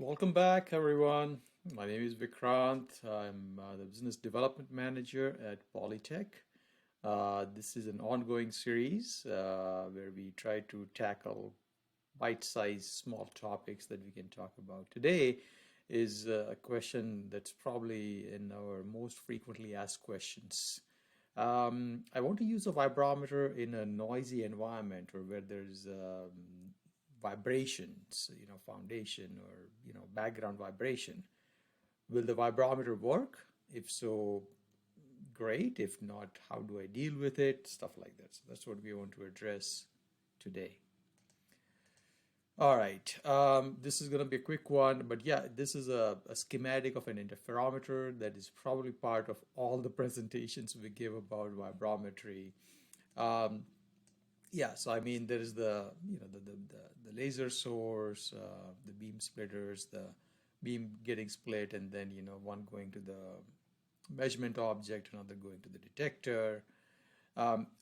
Welcome back, everyone. My name is Vikrant. I'm the Business Development Manager at Polytech. This is an ongoing series where we try to tackle bite-sized small topics that we can talk about. Today is a question that's probably in our most frequently asked questions. I want to use a vibrometer in a noisy environment or where there's vibrations, foundation or, background vibration. Will the vibrometer work? If so, great. If not, how do I deal with it? Stuff like that. So that's what we want to address today. All right, this is going to be a quick one, but yeah, this is a schematic of an interferometer that is probably part of all the presentations we give about vibrometry. Yeah, so I mean, there is the laser source, the beam splitters, the beam getting split, and then one going to the measurement object, another going to the detector.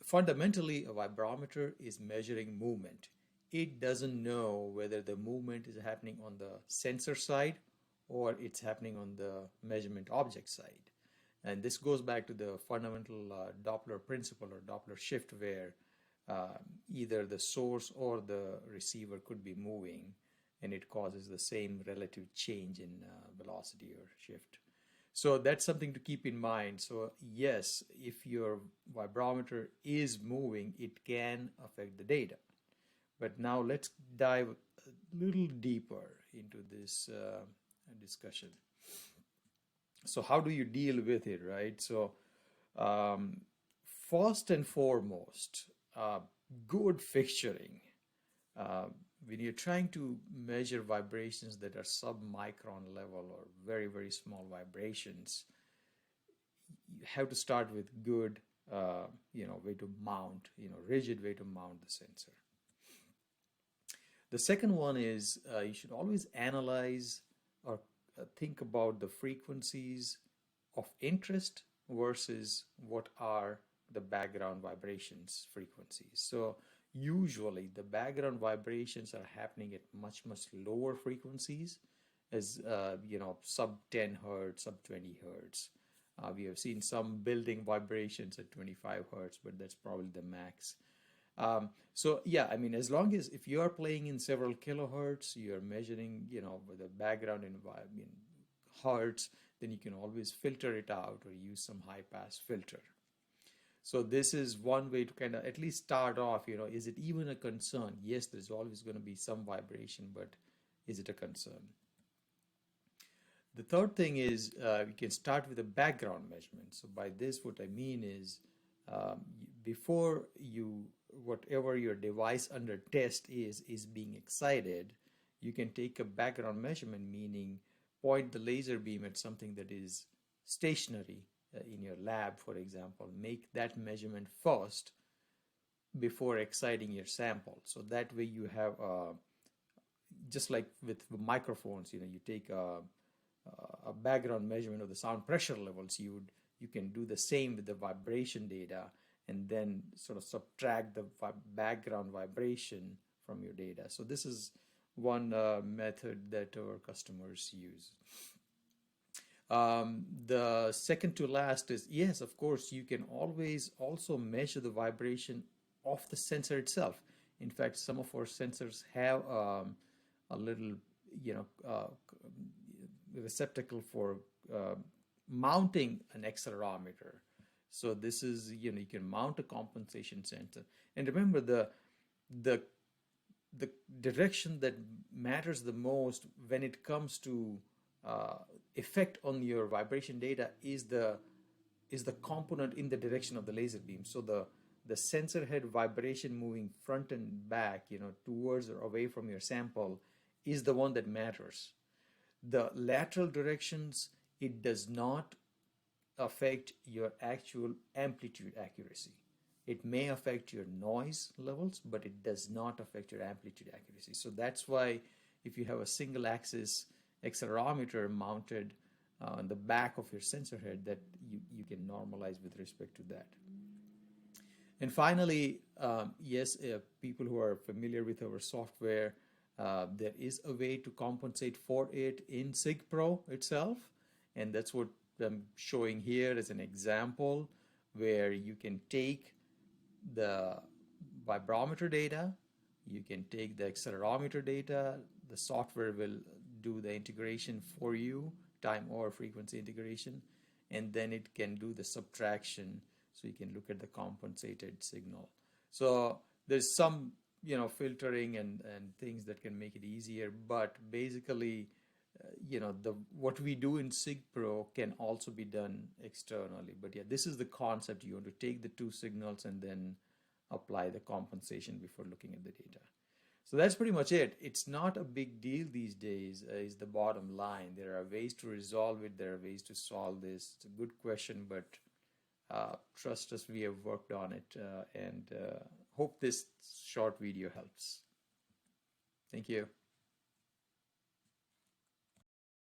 Fundamentally, a vibrometer is measuring movement. It doesn't know whether the movement is happening on the sensor side or it's happening on the measurement object side. And this goes back to the fundamental Doppler principle or Doppler shift, where either the source or the receiver could be moving, and it causes the same relative change in velocity or shift. So that's something to keep in mind. So yes, if your vibrometer is moving, it can affect the data. But now let's dive a little deeper into this discussion. So how do you deal with it, right? So first and foremost, good fixturing. When you're trying to measure vibrations that are sub-micron level or very, very small vibrations, you have to start with good, way to mount, rigid way to mount the sensor. The second one is you should always analyze or think about the frequencies of interest versus what are the background vibrations frequencies. So usually the background vibrations are happening at much lower frequencies, as sub 10 hertz, sub 20 hertz. We have seen some building vibrations at 25 hertz, but that's probably the max. So yeah, I mean, as long as if you are playing in several kilohertz, you're measuring, with the background in hertz, then you can always filter it out or use some high pass filter. So this is one way to kind of at least start off, is it even a concern? Yes, there's always going to be some vibration, but is it a concern? The third thing is we can start with a background measurement. So by this, what I mean is before whatever your device under test is being excited, you can take a background measurement, meaning point the laser beam at something that is stationary in your lab, for example. Make that measurement first before exciting your sample. So that way you have, just like with microphones, you take a background measurement of the sound pressure levels, you can do the same with the vibration data and then sort of subtract the background vibration from your data. So this is one method that our customers use. The second to last is, yes, of course, you can always also measure the vibration of the sensor itself. In fact, some of our sensors have a little, receptacle for mounting an accelerometer. So this is, you can mount a compensation sensor. And remember, the direction that matters the most when it comes to effect on your vibration data is the component in the direction of the laser beam. So the sensor head vibration moving front and back, towards or away from your sample, is the one that matters. The lateral directions, it does not affect your actual amplitude accuracy. It may affect your noise levels, but it does not affect your amplitude accuracy. So that's why if you have a single axis accelerometer mounted on the back of your sensor head, that you can normalize with respect to that. And finally, yes, people who are familiar with our software, There is a way to compensate for it in SIGPRO itself, and that's what I'm showing here as an example, where you can take the vibrometer data, you can take the accelerometer data, the software will do the integration for you, time over frequency integration, and then it can do the subtraction, so you can look at the compensated signal. So there's some filtering and things that can make it easier, but basically what we do in SIGPRO can also be done externally. But yeah, this is the concept. You want to take the two signals and then apply the compensation before looking at the data. So that's pretty much it. It's not a big deal these days, is the bottom line. There are ways to resolve it. There are ways to solve this. It's a good question, but trust us, we have worked on it, and hope this short video helps. Thank you.